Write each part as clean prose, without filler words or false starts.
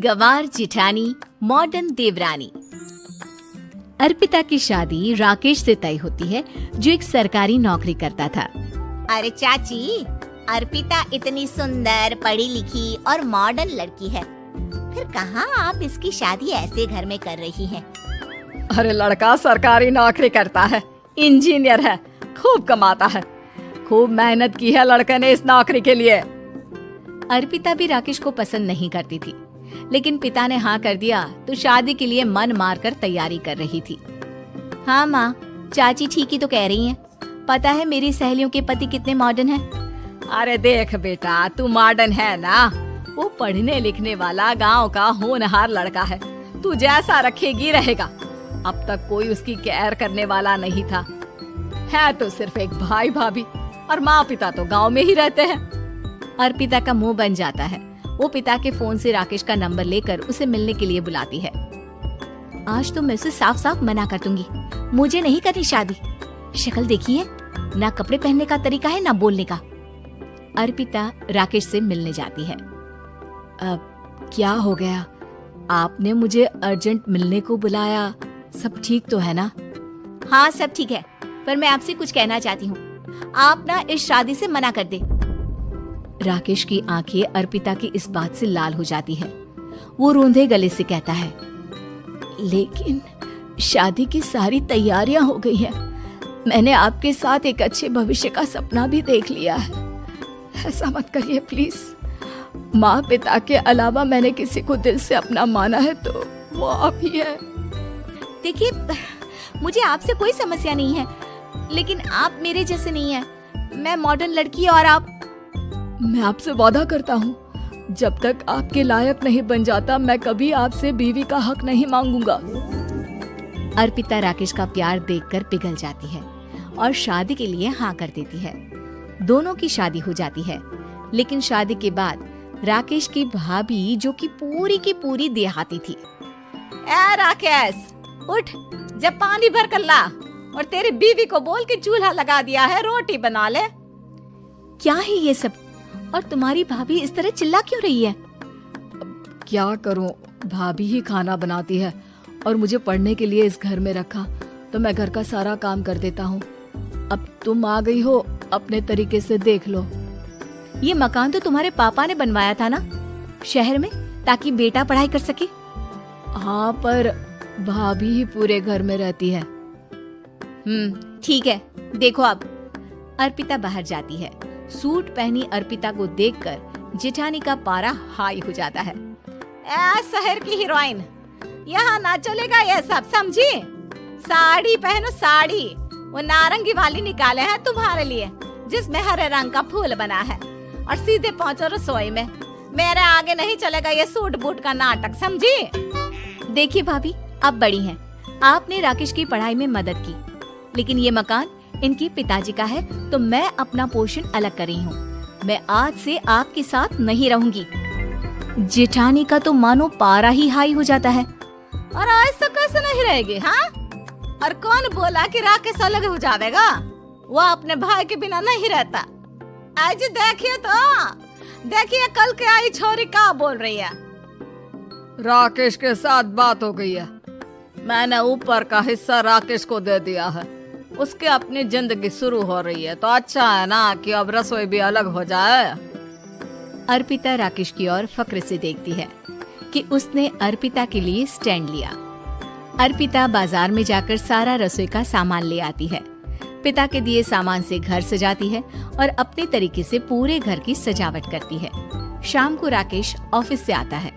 गंवार जेठानी मॉडर्न देवरानी। अर्पिता की शादी राकेश से तय होती है, जो एक सरकारी नौकरी करता था। अरे चाची, अर्पिता इतनी सुंदर, पढ़ी लिखी और मॉडर्न लड़की है, फिर कहाँ आप इसकी शादी ऐसे घर में कर रही हैं? अरे लड़का सरकारी नौकरी करता है, इंजीनियर है, खूब कमाता है, खूब मेहनत की है लड़के ने इस नौकरी के लिए। अर्पिता भी राकेश को पसंद नहीं करती थी, लेकिन पिता ने हाँ कर दिया तो शादी के लिए मन मारकर तैयारी कर रही थी। हाँ माँ, चाची ठीक ही तो कह रही हैं। पता है मेरी सहेलियों के पति कितने मॉडर्न हैं। अरे देख बेटा, तू मॉडर्न है ना, वो पढ़ने लिखने वाला गांव का होनहार लड़का है, तू जैसा रखेगी रहेगा। अब तक कोई उसकी केयर करने वाला नहीं था, है तो सिर्फ एक भाई भाभी, और माँ पिता तो गांव में ही रहते हैं। अर्पिता का मुंह बन जाता है। वो पिता के फोन से राकेश का नंबर लेकर उसे मिलने के लिए बुलाती है। आज तो मैं उसे साफ साफ मना कर दूंगी, मुझे नहीं करनी शादी। शक्ल देखिए, ना कपड़े पहनने का तरीका है ना बोलने का। अर्पिता राकेश से मिलने जाती है। अब क्या हो गया, आपने मुझे अर्जेंट मिलने को बुलाया, सब ठीक तो है ना? हाँ सब ठीक है, पर मैं आपसे कुछ कहना चाहती हूँ। आप ना इस शादी से मना कर दे। राकेश की आंखें अर्पिता की इस बात से लाल हो जाती है। वो रोंदे गले से कहता है, लेकिन शादी की सारी तैयारियां हो गई हैं। मैंने आपके साथ एक अच्छे भविष्य का सपना भी देख लिया है। ऐसा मत करिए प्लीज। माँ पिता के अलावा मैंने किसी को दिल से अपना माना है तो वो आप ही है। देखिए, मुझे आपसे कोई समस्या नहीं है, लेकिन आप मेरे जैसे नहीं है। मैं मॉडर्न लड़की और आप। मैं आपसे वादा करता हूँ, जब तक आपके लायक नहीं बन जाता मैं कभी आपसे बीवी का हक नहीं मांगूंगा। अर्पिता राकेश का प्यार देखकर पिघल जाती है और शादी के लिए हाँ कर देती है। दोनों की शादी हो जाती है, लेकिन शादी के बाद राकेश की भाभी, जो कि पूरी देहाती थी। ए राकेश, उठ, जब पानी भर कर ला, और तेरी बीवी को बोल के चूल्हा लगा दिया है, रोटी बना ले। क्या है ये सब? और तुम्हारी भाभी इस तरह चिल्ला क्यों रही है? क्या करूं, भाभी ही खाना बनाती है और मुझे पढ़ने के लिए इस घर में रखा, तो मैं घर का सारा काम कर देता हूँ। अब तुम आ गई हो, अपने तरीके से देख लो। ये मकान तो तुम्हारे पापा ने बनवाया था ना शहर में, ताकि बेटा पढ़ाई कर सके। हाँ, पर भाभी ही पूरे घर में रहती है। ठीक है, देखो अब। अर्पिता बाहर जाती है। सूट पहनी अर्पिता को देखकर जेठानी का पारा हाई हो जाता है। शहर की हीरोइन, यहाँ ना चलेगा ये सब, समझी? साड़ी पहनो, साड़ी। वो नारंगी वाली निकाले हैं तुम्हारे लिए, जिसमें हरे रंग का फूल बना है, और सीधे पहुँचो रसोई में। मेरे आगे नहीं चलेगा ये सूट बूट का नाटक, समझी? देखिए भाभी, आप बड़ी हैं, आपने राकेश की पढ़ाई में मदद की, लेकिन ये मकान इनके पिताजी का है, तो मैं अपना पोर्शन अलग कर रही हूँ। मैं आज से आपके साथ नहीं रहूंगी। जेठानी का तो मानो पारा ही हाई हो जाता है। और ऐसा कैसे नहीं रहेगी? हाँ, और कौन बोला कि राकेश अलग हो जाएगा? वो अपने भाई के बिना नहीं रहता। आज देखिए तो, देखिए कल के आई छोरी क्या बोल रही है। राकेश के साथ बात हो गई है, मैंने ऊपर का हिस्सा राकेश को दे दिया है, उसके अपनी जिंदगी शुरू हो रही है, तो अच्छा है ना कि अब रसोई भी अलग हो जाए। अर्पिता राकेश की ओर फक्र से देखती है कि उसने अर्पिता के लिए स्टैंड लिया। अर्पिता बाजार में जाकर सारा रसोई का सामान ले आती है। पिता के दिए सामान से घर सजाती है और अपने तरीके से पूरे घर की सजावट करती है। शाम को राकेश ऑफिस से आता है।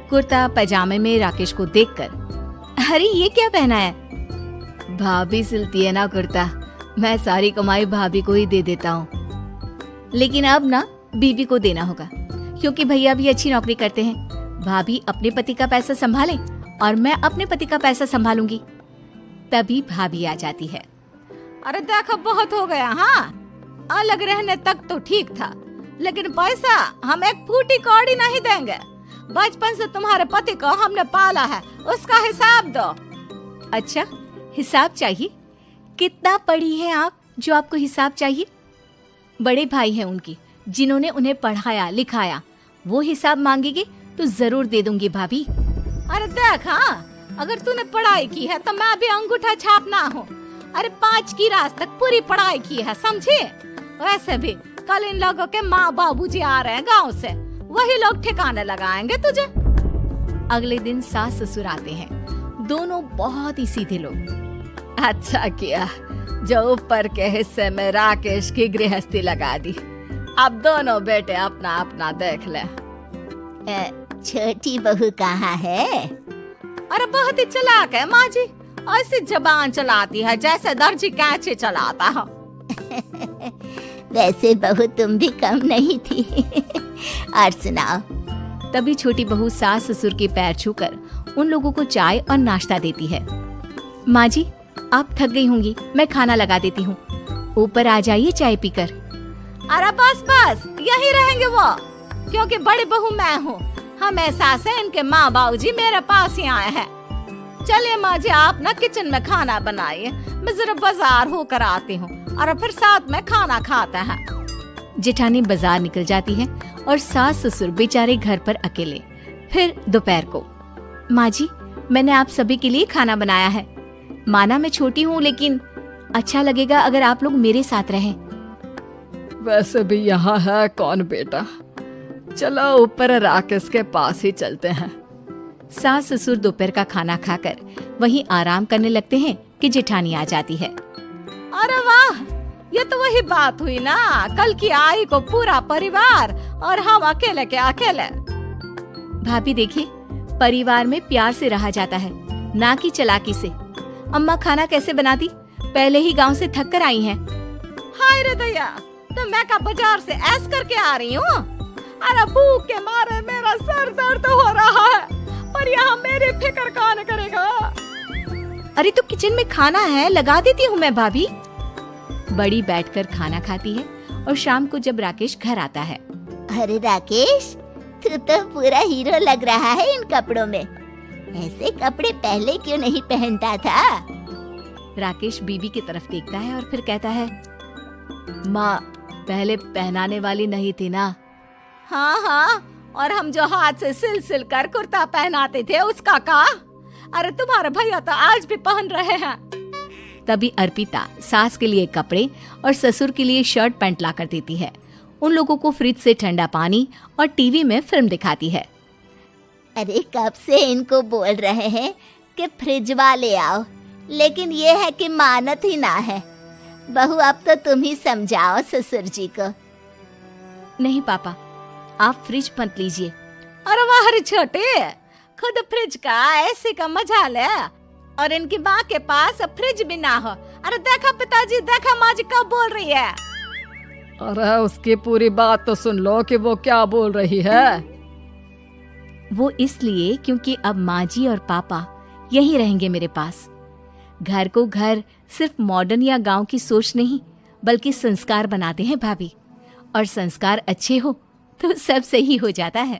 कुर्ता पैजामे में राकेश को देखकर, अरे ये क्या पहना है? भाभी सिलती है ना कुर्ता, मैं सारी कमाई भाभी को ही दे देता हूँ। लेकिन अब ना बीवी को देना होगा, क्योंकि भैया भी अच्छी नौकरी करते हैं। भाभी अपने पति का पैसा संभाले और मैं अपने पति का पैसा संभालूंगी। तभी भाभी आ जाती है। अरे देखो, बहुत हो गया। हाँ, अलग रहने तक तो ठीक था, लेकिन पैसा हम एक फूटी कौड़ी नहीं देंगे। बचपन से तुम्हारे पति को हमने पाला है, उसका हिसाब दो। अच्छा, हिसाब चाहिए? कितना पढ़ी है आप जो आपको हिसाब चाहिए? बड़े भाई हैं उनकी, जिन्होंने उन्हें पढ़ाया लिखाया, वो हिसाब मांगेंगे तो जरूर दे दूंगी भाभी। अरे देख, हाँ, अगर तूने पढ़ाई की है तो मैं भी अंगूठा छापना हूँ। अरे 5 की क्लास तक पूरी पढ़ाई की है, समझे? वैसे भी कल इन लोगों के माँ बाबूजी आ रहे हैं गांव से, वही लोग ठिकाने लगाएंगे तुझे। अगले दिन सास ससुर आते हैं, दोनों बहुत ही सीधे लोग। अच्छा किया जो ऊपर के हिस्से में राकेश की गृहस्थी लगा दी। अब दोनों बेटे अपना अपना देख ले। छोटी बहू कहाँ है? अरे बहुत ही चालाक है माँ जी, ऐसी जबान चलाती है जैसे दर्जी कैंची चलाता है। वैसे बहू तुम भी कम नहीं थी। और सुनाओ। तभी छोटी बहू सास ससुर के पैर छूकर उन लोगों को चाय और नाश्ता देती है। माँ जी, आप थक गई होंगी, मैं खाना लगा देती हूँ, ऊपर आ जाइए चाय पीकर। अरे बस बस, यही रहेंगे वो, क्योंकि बड़ी बहू मैं हूँ। हमें एहसास है इनके माँ बाबूजी मेरे पास ही आए हैं। चलिए माँ जी, आप ना किचन में खाना बनाइए, मैं जरा बाजार होकर आती हूँ, और फिर साथ में खाना खाता है। जेठानी बाजार निकल जाती है और सास ससुर बेचारे घर पर अकेले। फिर दोपहर को, माँ जी, मैंने आप सभी के लिए खाना बनाया है। माना मैं छोटी हूँ, लेकिन अच्छा लगेगा अगर आप लोग मेरे साथ रहें। वैसे भी यहाँ है कौन बेटा, चलो ऊपर राकेश के पास ही चलते हैं। सास ससुर दोपहर का खाना खाकर वहीं आराम करने लगते हैं कि जेठानी आ जाती है। अरे वाह, ये तो वही बात हुई ना, कल की आई को पूरा परिवार और हम अकेले के अकेले। भाभी देखिए, परिवार में प्यार से रहा जाता है, ना कि चालाकी से। अम्मा खाना कैसे बनाती, पहले ही गांव से थक कर आई हैं। हाय रे दया, तो मैं का बाजार से ऐस करके आ रही हूँ। अरे भूख के मारे मेरा सर दर्द हो रहा है, पर यहाँ मेरी फिक्र कौन करेगा। अरे तो किचन में खाना है, लगा देती हूँ मैं भाभी। बड़ी बैठकर खाना खाती है और शाम को जब राकेश घर आता है। अरे राकेश, तू तो पूरा हीरो लग रहा है इन कपड़ों में। ऐसे कपड़े पहले क्यों नहीं पहनता था? राकेश बीवी की तरफ देखता है और फिर कहता है, माँ, पहले पहनाने वाली नहीं थी ना। हाँ हाँ, और हम जो हाथ से सिल सिल कर कुर्ता पहनाते थे उसका का? अरे तुम्हारे भैया तो आज भी पहन रहे हैं। तभी अर्पिता सास के लिए कपड़े और ससुर के लिए शर्ट पैंट ला कर देती है। उन लोगों को फ्रिज से ठंडा पानी और टीवी में फिल्म दिखाती है। अरे कब से इनको बोल रहे हैं कि फ्रिज वाले आओ, लेकिन ये है कि मानत ही ना है। बहू, अब तो तुम ही समझाओ ससुर जी को। नहीं पापा, आप फ्रिज मत लीजिए। अरे वाह रे छोटे, खुद फ्रिज का ऐसे का मजा ले, और इनकी माँ के पास फ्रिज भी ना हो। अरे देखा पिताजी, देखा माँ जी कब बोल रही है। अरे उसकी पूरी बात तो सुन लो कि वो क्या बोल रही है। वो इसलिए क्योंकि अब माँ जी और पापा यही रहेंगे मेरे पास। घर को घर सिर्फ मॉडर्न या गांव की सोच नहीं, बल्कि संस्कार बनाते हैं भाभी, और संस्कार अच्छे हो तो सब सही हो जाता है।